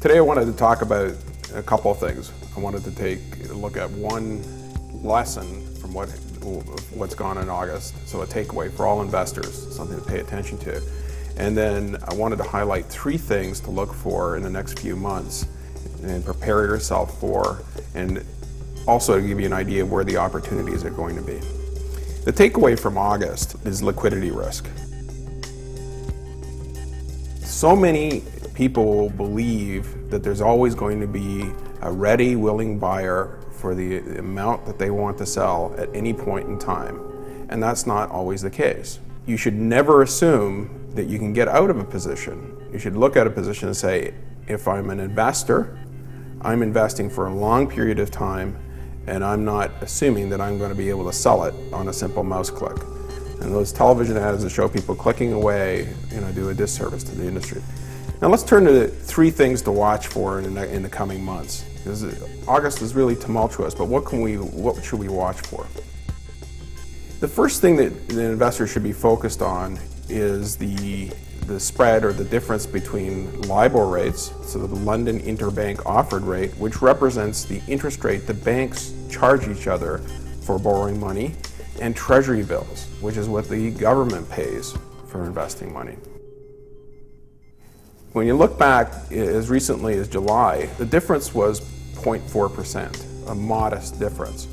Today I wanted to talk about a couple of things. I wanted to take a look at one lesson from what's gone in August, so a takeaway for all investors, something to pay attention to. And then I wanted to highlight three things to look for in the next few months and prepare yourself for, and also to give you an idea of where the opportunities are going to be. The takeaway from August is liquidity risk. So many people believe that there's always going to be a ready, willing buyer for the amount that they want to sell at any point in time, and that's not always the case. You should never assume that you can get out of a position. You should look at a position and say, if I'm an investor, I'm investing for a long period of time, and I'm not assuming that I'm going to be able to sell it on a simple mouse click. And those television ads that show people clicking away, do a disservice to the industry. Now let's turn to three things to watch for in the coming months. Because August is really tumultuous, but what should we watch for? The first thing that the investor should be focused on is the spread or the difference between LIBOR rates, so the London Interbank Offered Rate, which represents the interest rate the banks charge each other for borrowing money, and Treasury bills, which is what the government pays for investing money. When you look back as recently as July, the difference was 0.4%, a modest difference.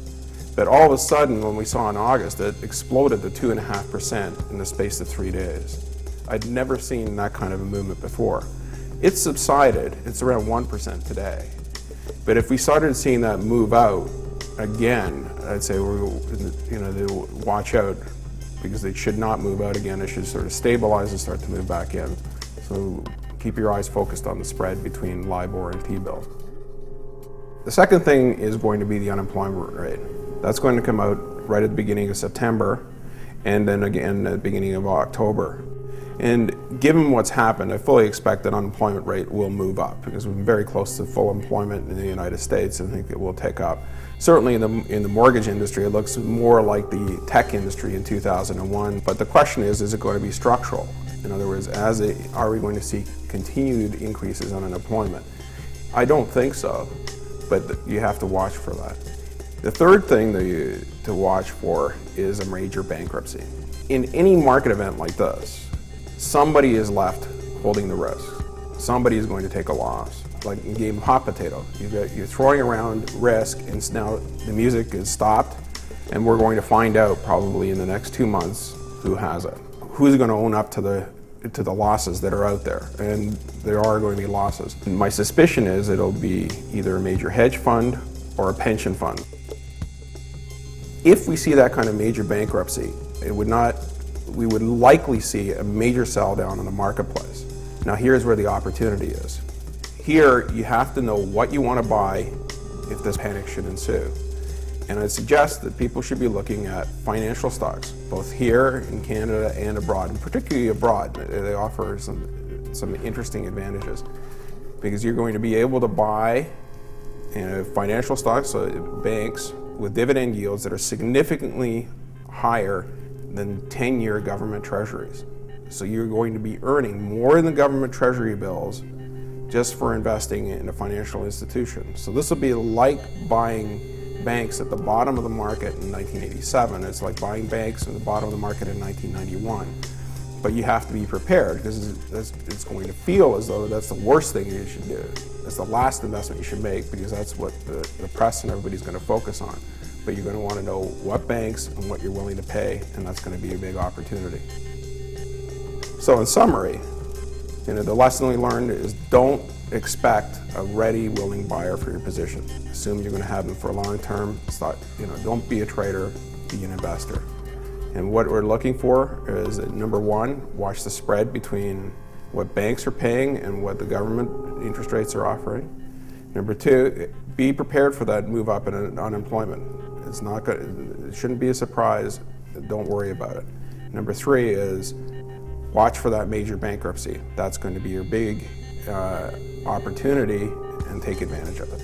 But all of a sudden, when we saw in August, it exploded to 2.5% in the space of 3 days. I'd never seen that kind of a movement before. It's subsided, it's around 1% today. But if we started seeing that move out again, I'd say to watch out, because they should not move out again. It should sort of stabilize and start to move back in. So keep your eyes focused on the spread between LIBOR and T-bills. The second thing is going to be the unemployment rate. That's going to come out right at the beginning of September, and then again at the beginning of October. And given what's happened, I fully expect that unemployment rate will move up, because we're very close to full employment in the United States, and I think it will tick up. Certainly in the mortgage industry, it looks more like the tech industry in 2001, but the question is it going to be structural? In other words, are we going to see continued increases on unemployment? I don't think so, but you have to watch for that. The third thing to watch for is a major bankruptcy. In any market event like this, somebody is left holding the risk. Somebody is going to take a loss. Like in game of hot potato, you're throwing around risk, and now the music is stopped, and we're going to find out probably in the next 2 months who has it. Who's going to own up to the losses that are out there, and there are going to be losses. And my suspicion is it'll be either a major hedge fund or a pension fund. If we see that kind of major bankruptcy, we would likely see a major sell down in the marketplace. Now here's where the opportunity is. Here you have to know what you want to buy if this panic should ensue. And I'd suggest that people should be looking at financial stocks, both here in Canada and abroad, and particularly abroad. They offer some interesting advantages, because you're going to be able to buy financial stocks, so banks, with dividend yields that are significantly higher than 10-year government treasuries. So you're going to be earning more than the government treasury bills just for investing in a financial institution. So this will be like buying banks at the bottom of the market in 1987. It's like buying banks at the bottom of the market in 1991. But you have to be prepared, because it's going to feel as though that's the worst thing you should do. It's the last investment you should make, because that's what the press and everybody's going to focus on. But you're going to want to know what banks and what you're willing to pay, and that's going to be a big opportunity. So in summary, the lesson we learned is don't expect a ready, willing buyer for your position. Assume you're going to have them for a long term. Don't be a trader, be an investor. And what we're looking for is, number one, watch the spread between what banks are paying and what the government interest rates are offering. Number two, be prepared for that move up in unemployment. It's not good. It shouldn't be a surprise. Don't worry about it. Number three is watch for that major bankruptcy. That's going to be your big opportunity, and take advantage of it.